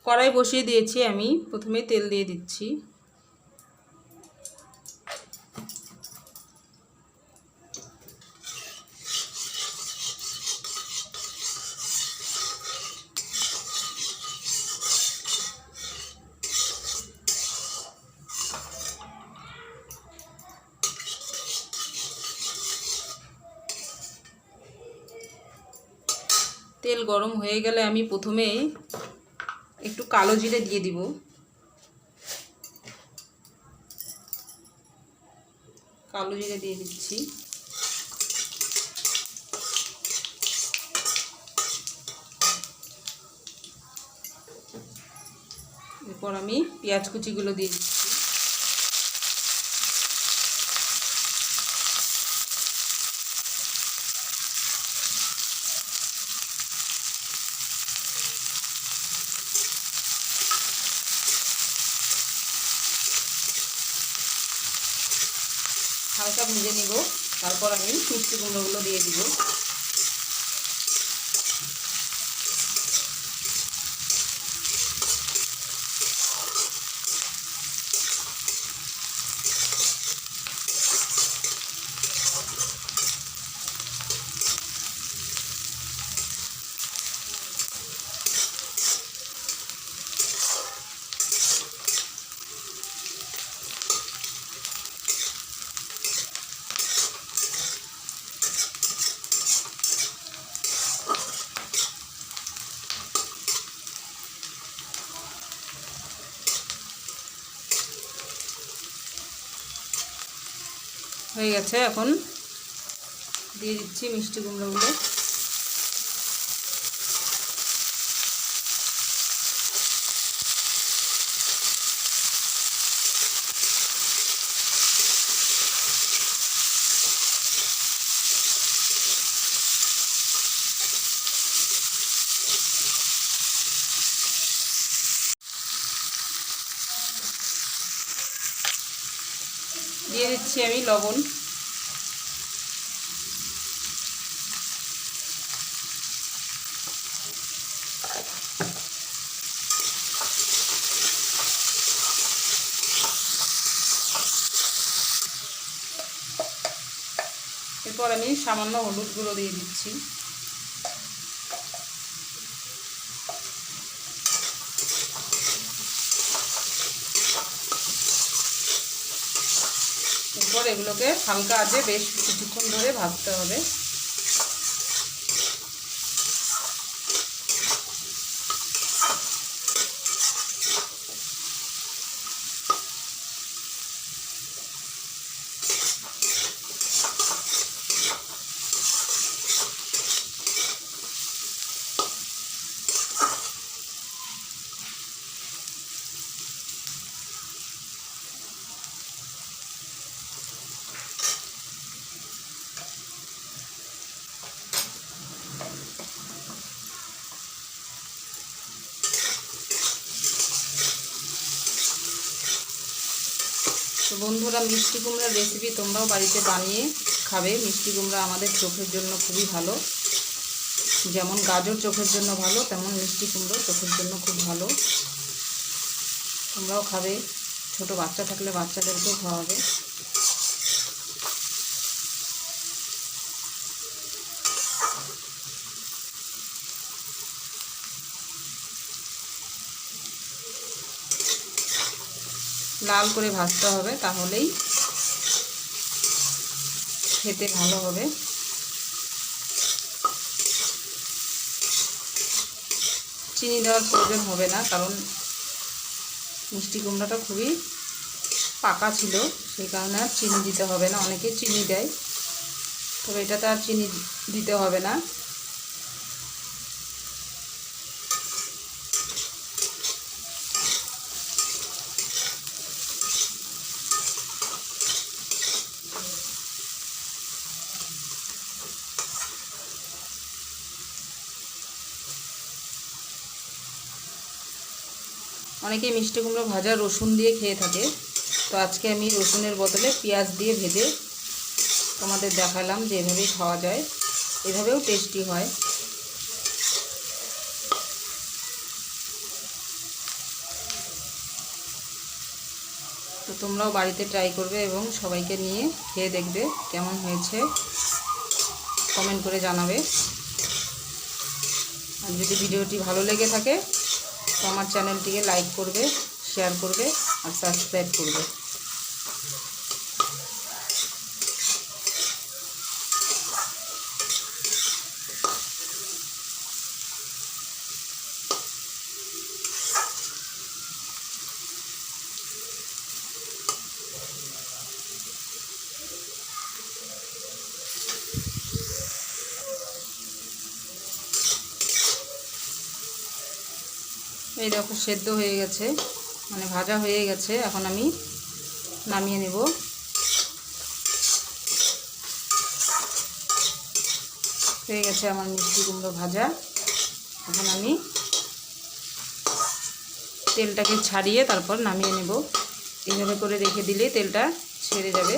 কড়াই বসিয়ে দিয়েছি, আমি প্রথমে তেল দিয়ে দিচ্ছি। তেল গরম হয়ে গেলে আমি প্রথমে একটু কালো জিরে দিয়ে দিব। কালো জিরে দিয়ে দিচ্ছি। এরপর আমি পেঁয়াজ কুচিগুলো দিয়ে দিচ্ছি। হালকা ভেজে নিব, তারপর আমি মিষ্টি কুমড়োগুলো দিয়ে দিব। হয়ে গেছে, এখন দিয়ে দিচ্ছি মিষ্টি কুমড়োগুলো। দিয়ে দিচ্ছি আমি লবণ। এরপর আমি সামান্য হলুদ গুঁড়ো দিয়ে দিচ্ছি। এরপর এগুলোকে হালকা আঁচে বেশ কিছুক্ষণ ধরে ভাজতে হবে। তো বন্ধুরা, মিষ্টি কুমড়ার রেসিপি তোমরাও বাড়িতে বানিয়ে খাবে। মিষ্টি কুমড়া আমাদের চোখের জন্য খুবই ভালো। যেমন গাজর চোখের জন্য ভালো, তেমন মিষ্টি কুমড়ো চোখের জন্য খুব ভালো। তোমরাও খাবে, ছোট বাচ্চা থাকলে বাচ্চাদেরকেও খাওয়াবে। লাল করে ভাজতে হবে, তাহলেই খেতে ভালো হবে। চিনি দেওয়ার প্রয়োজন হবে না, কারণ মিষ্টি কুমড়াটা খুবই পাকা ছিল, সেই কারণে আর চিনি দিতে হবে না। অনেকে চিনি দেয়, তবে এটাতে আর চিনি দিতে হবে না। অনেকেই মিষ্টি কুমড়ো ভাজা রসুন দিয়ে খেয়ে থাকে, তো আজকে আমি রসুনের বদলে পেঁয়াজ দিয়ে ভেজে তোমাদের দেখালাম যে এভাবেই খাওয়া যায়। এভাবেও টেস্টি হয়। তো তোমরাও বাড়িতে ট্রাই করবে এবং সবাইকে নিয়ে খেয়ে দেখবে কেমন হয়েছে, কমেন্ট করে জানাবে। আর যদি ভিডিওটি ভালো লেগে থাকে তো আমার চ্যানেলটিকে লাইক করবে, শেয়ার করবে আর সাবস্ক্রাইব করবে। এই দেখো সেদ্ধ হয়ে গেছে, মানে ভাজা হয়ে গেছে। এখন আমি নামিয়ে নেব। হয়ে গেছে আমার মিষ্টি কুমড়ো ভাজা। এখন আমি তেলটাকে ছাড়িয়ে তারপর নামিয়ে নেব। এইভাবে করে রেখে দিলেই তেলটা ছেড়ে যাবে।